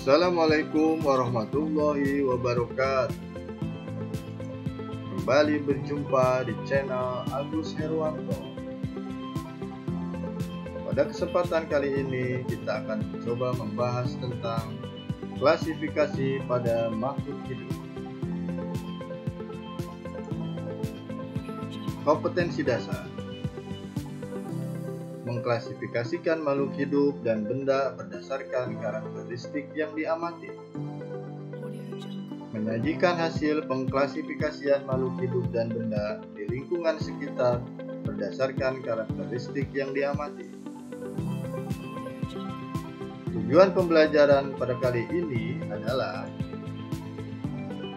Assalamualaikum warahmatullahi wabarakatuh. Kembali berjumpa di channel Agus Herwanto. Pada kesempatan kali ini kita akan mencoba membahas tentang klasifikasi pada makhluk hidup. Kompetensi dasar mengklasifikasikan makhluk hidup dan benda berdasarkan karakteristik yang diamati. Menyajikan hasil pengklasifikasian makhluk hidup dan benda di lingkungan sekitar berdasarkan karakteristik yang diamati. Tujuan pembelajaran pada kali ini adalah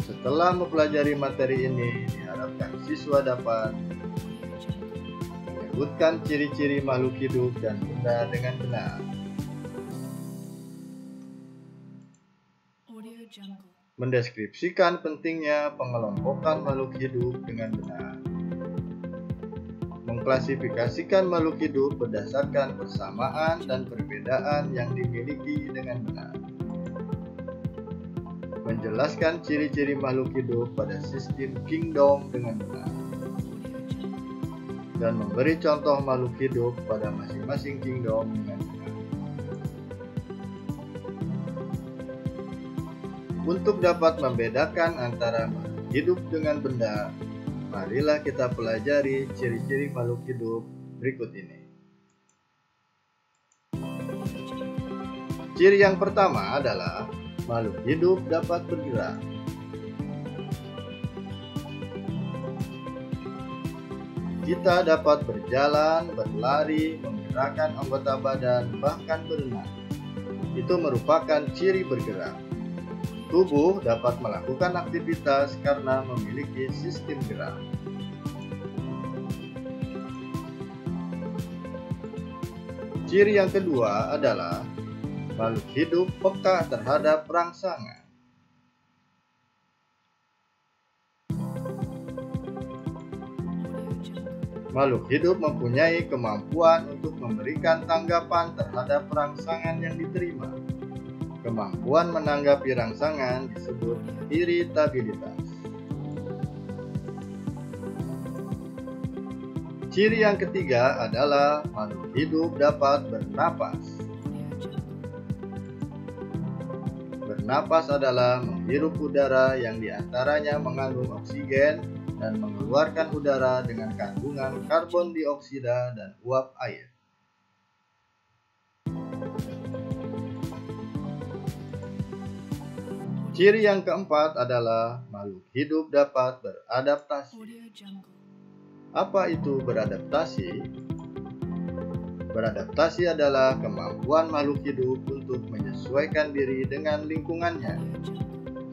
setelah mempelajari materi ini, diharapkan siswa dapat menyebutkan ciri-ciri makhluk hidup dan benda dengan benar. Mendeskripsikan pentingnya pengelompokan makhluk hidup dengan benar. Mengklasifikasikan makhluk hidup berdasarkan persamaan dan perbedaan yang dimiliki dengan benar. Menjelaskan ciri-ciri makhluk hidup pada sistem kingdom dengan benar. Dan memberi contoh makhluk hidup pada masing-masing kingdom dengan benar. Untuk dapat membedakan antara makhluk hidup dengan benda, marilah kita pelajari ciri-ciri makhluk hidup berikut ini. Ciri yang pertama adalah makhluk hidup dapat bergerak. Kita dapat berjalan, berlari, menggerakkan anggota badan, bahkan berenang. Itu merupakan ciri bergerak. Tubuh dapat melakukan aktivitas karena memiliki sistem gerak. Ciri yang kedua adalah makhluk hidup peka terhadap rangsangan. Makhluk hidup mempunyai kemampuan untuk memberikan tanggapan terhadap rangsangan yang diterima. Kemampuan menanggapi rangsangan disebut iritabilitas. Ciri yang ketiga adalah makhluk hidup dapat bernapas. Bernapas adalah menghirup udara yang diantaranya mengandung oksigen dan mengeluarkan udara dengan kandungan karbon dioksida dan uap air. Ciri yang keempat adalah makhluk hidup dapat beradaptasi. Apa itu beradaptasi? Beradaptasi adalah kemampuan makhluk hidup untuk menyesuaikan diri dengan lingkungannya.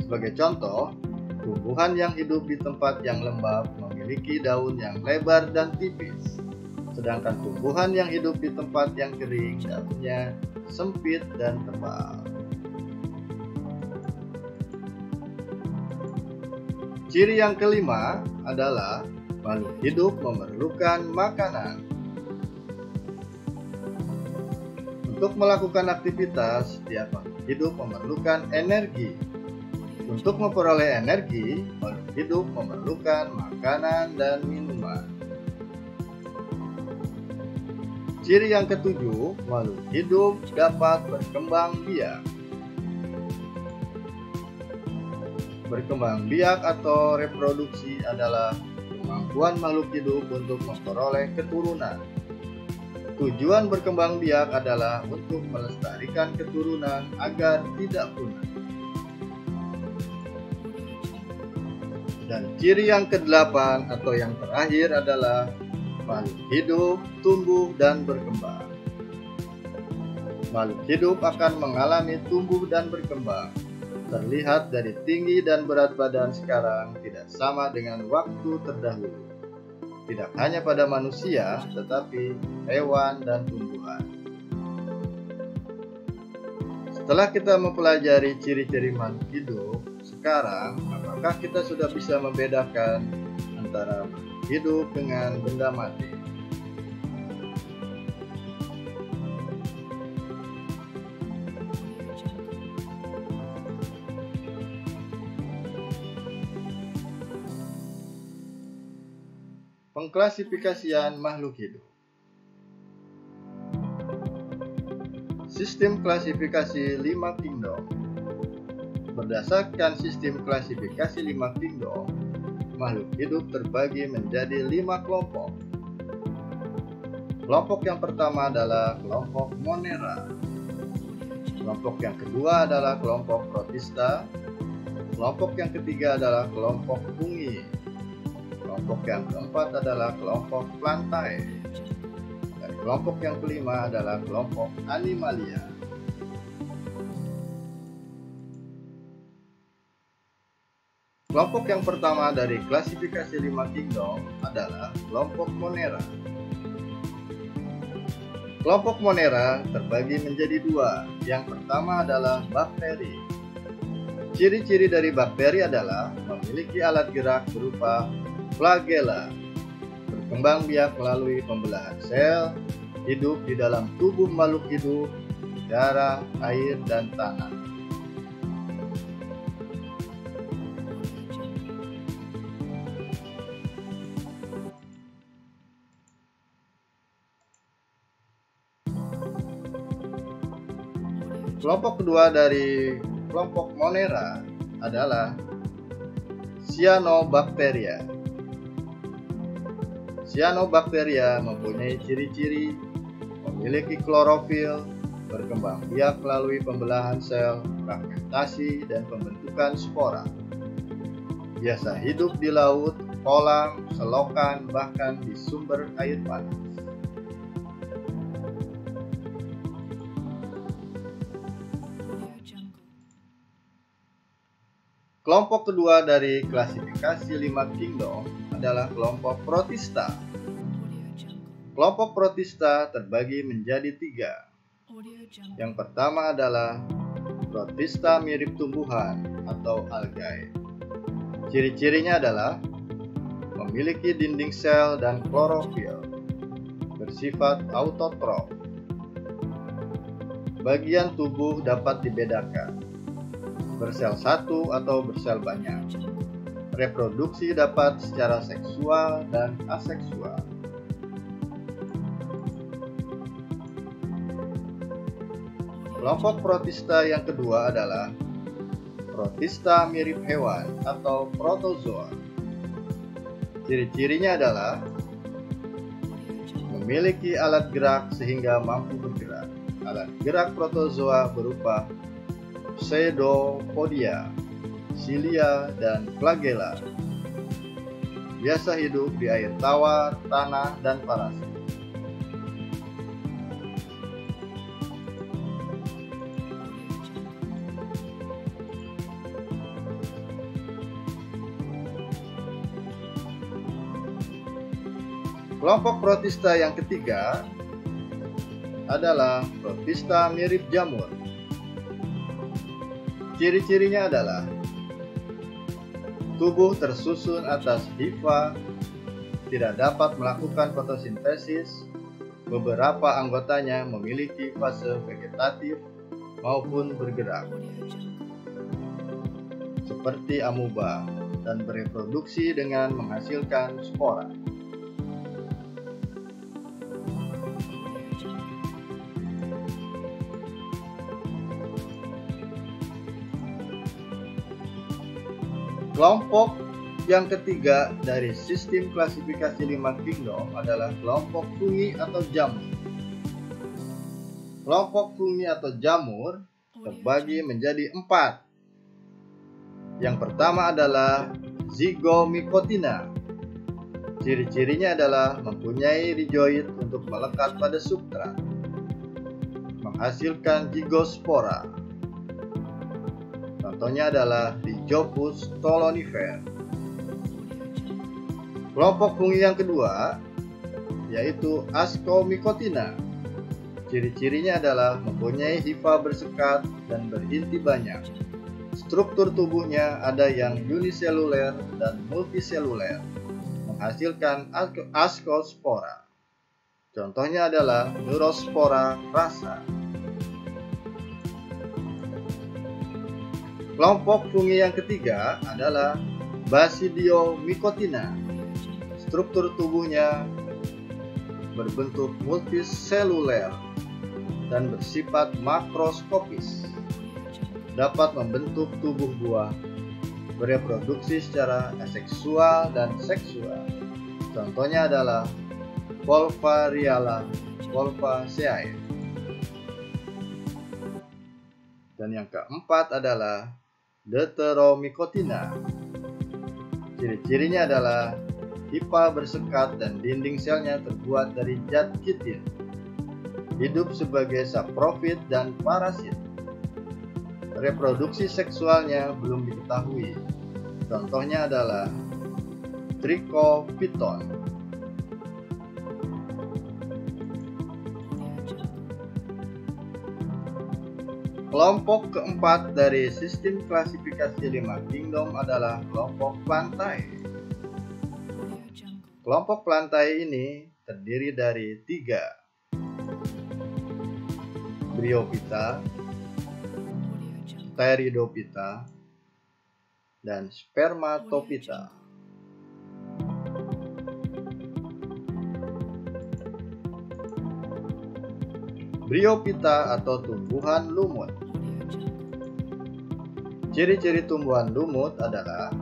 Sebagai contoh, tumbuhan yang hidup di tempat yang lembab memiliki daun yang lebar dan tipis, sedangkan tumbuhan yang hidup di tempat yang kering daunnya sempit dan tebal. Ciri yang kelima adalah makhluk hidup memerlukan makanan. Untuk melakukan aktivitas, setiap makhluk hidup memerlukan energi. Untuk memperoleh energi, makhluk hidup memerlukan makanan dan minuman. Ciri yang ketujuh, makhluk hidup dapat berkembang biak. Berkembang biak atau reproduksi adalah kemampuan makhluk hidup untuk memperoleh keturunan. Tujuan berkembang biak adalah untuk melestarikan keturunan agar tidak punah. Dan ciri yang kedelapan atau yang terakhir adalah makhluk hidup tumbuh dan berkembang. Makhluk hidup akan mengalami tumbuh dan berkembang. Terlihat dari tinggi dan berat badan sekarang tidak sama dengan waktu terdahulu. Tidak hanya pada manusia, tetapi hewan dan tumbuhan. Setelah kita mempelajari ciri-ciri makhluk hidup, sekarang apakah kita sudah bisa membedakan antara makhluk hidup dengan benda mati? Pengklasifikasian makhluk hidup. Sistem klasifikasi 5 kingdom. Berdasarkan sistem klasifikasi 5 kingdom, makhluk hidup terbagi menjadi 5 kelompok. Kelompok yang pertama adalah kelompok Monera. Kelompok yang kedua adalah kelompok Protista. Kelompok yang ketiga adalah kelompok Fungi. Kelompok yang keempat adalah kelompok Plantae. Dan kelompok yang kelima adalah kelompok Animalia. Kelompok yang pertama dari klasifikasi 5 kingdom adalah kelompok Monera. Kelompok Monera terbagi menjadi 2. Yang pertama adalah bakteri. Ciri-ciri dari bakteri adalah memiliki alat gerak berupa flagella, berkembang biak melalui pembelahan sel, hidup di dalam tubuh makhluk hidup, darah, air, dan tanah. Kelompok kedua dari kelompok Monera adalah Cyanobacteria. Cyanobacteria mempunyai ciri-ciri memiliki klorofil, berkembang biak melalui pembelahan sel, fragmentasi, dan pembentukan spora. Biasa hidup di laut, kolam, selokan, bahkan di sumber air panas. Kelompok kedua dari klasifikasi 5 kingdom adalah kelompok Protista. Kelompok Protista terbagi menjadi 3. Yang pertama adalah Protista mirip tumbuhan atau algae. Ciri-cirinya adalah memiliki dinding sel dan klorofil, bersifat autotrof. Bagian tubuh dapat dibedakan, bersel satu atau bersel banyak. Reproduksi dapat secara seksual dan aseksual. Kelompok Protista yang kedua adalah Protista mirip hewan atau protozoa. Ciri-cirinya adalah memiliki alat gerak sehingga mampu bergerak. Alat gerak protozoa berupa pseudopodia, silia, dan flagella. Biasa hidup di air tawar, tanah, dan parasit. Kelompok Protista yang ketiga adalah Protista mirip jamur. Ciri-cirinya adalah tubuh tersusun atas hifa, tidak dapat melakukan fotosintesis, beberapa anggotanya memiliki fase vegetatif maupun bergerak, seperti amuba, dan bereproduksi dengan menghasilkan spora. Kelompok yang ketiga dari sistem klasifikasi 5 kingdom adalah kelompok fungi atau jamur. Kelompok fungi atau jamur terbagi menjadi 4. Yang pertama adalah Zygomycotina. Ciri-cirinya adalah mempunyai rizoid untuk melekat pada substrat, menghasilkan zygospora. Contohnya adalah Rhizopus stolonifer. Kelompok fungi yang kedua yaitu Ascomycotina. Ciri-cirinya adalah mempunyai hifa bersekat dan berinti banyak. Struktur tubuhnya ada yang uniseluler dan multiseluler, menghasilkan ascospora. Contohnya adalah Neurospora crassa. Kelompok fungi yang ketiga adalah Basidiomycotina. Struktur tubuhnya berbentuk multiseluler dan bersifat makroskopis, dapat membentuk tubuh buah, bereproduksi secara aseksual dan seksual. Contohnya adalah Wolfariala wolfaceae. Dan yang keempat adalah Deuteromycotina. Ciri-cirinya adalah hifa bersekat dan dinding selnya terbuat dari zat kitin. Hidup sebagai saprofit dan parasit. Reproduksi seksualnya belum diketahui. Contohnya adalah Trichophyton. Kelompok keempat dari sistem klasifikasi 5 kingdom adalah kelompok plantae. Kelompok plantae ini terdiri dari 3: Bryophyta, Pteridophyta, dan Spermatophyta. Bryophyta atau tumbuhan lumut. Ciri-ciri tumbuhan lumut adalah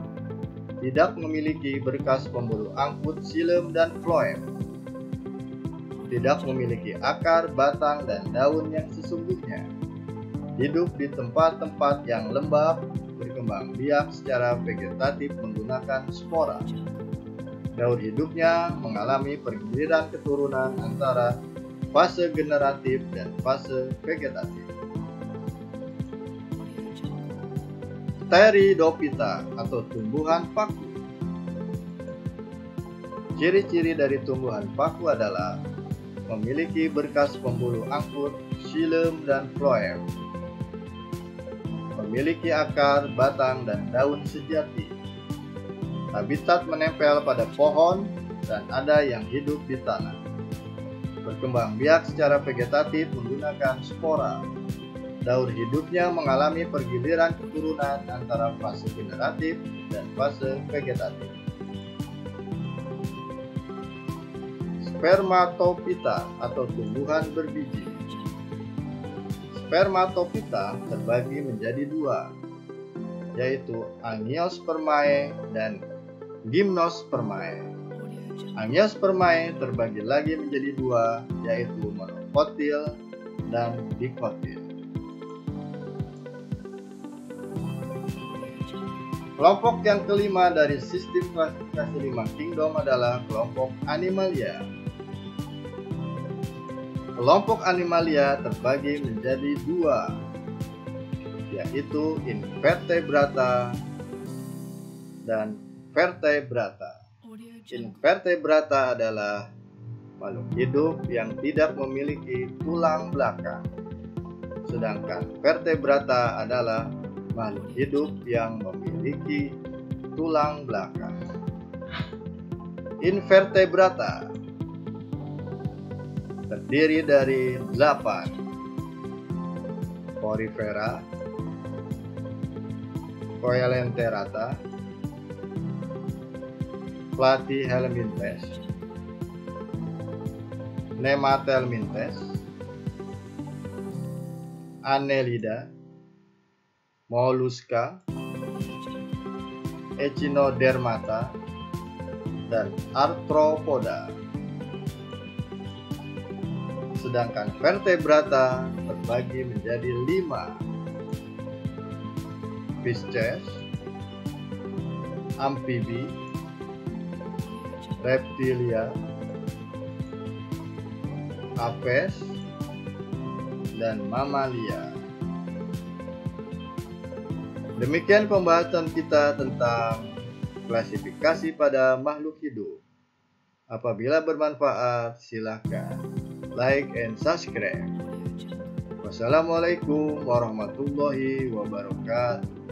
tidak memiliki berkas pembuluh angkut, xilem, dan floem. Tidak memiliki akar, batang, dan daun yang sesungguhnya. Hidup di tempat-tempat yang lembab, berkembang biak secara vegetatif menggunakan spora. Daur hidupnya mengalami pergiliran keturunan antara fase generatif dan fase vegetatif. Pteridophyta atau tumbuhan paku. Ciri-ciri dari tumbuhan paku adalah memiliki berkas pembuluh angkut, xilem, dan floem. Memiliki akar, batang, dan daun sejati. Habitat menempel pada pohon dan ada yang hidup di tanah. Berkembang biak secara vegetatif menggunakan spora. Daur hidupnya mengalami pergiliran keturunan antara fase generatif dan fase vegetatif. Spermatophyta atau tumbuhan berbiji. Spermatophyta terbagi menjadi 2, yaitu Angiospermae dan Gymnospermae. Angiospermae terbagi lagi menjadi 2, yaitu monokotil dan dikotil. Kelompok yang kelima dari sistem klasifikasi 5 kingdom adalah kelompok Animalia. Kelompok Animalia terbagi menjadi 2, yaitu Invertebrata dan Vertebrata. Invertebrata adalah makhluk hidup yang tidak memiliki tulang belakang, sedangkan vertebrata adalah makhluk hidup yang memiliki tulang belakang. Invertebrata terdiri dari 8: Porifera, Coelenterata, Platyhelminthes, Nemathelminthes, Annelida, Mollusca, Echinodermata, dan Arthropoda. Sedangkan vertebrata terbagi menjadi 5: Fishes, amfibi, reptilia, apes, dan mamalia. Demikian pembahasan kita tentang klasifikasi pada makhluk hidup. Apabila bermanfaat, silakan like and subscribe. Wassalamualaikum warahmatullahi wabarakatuh.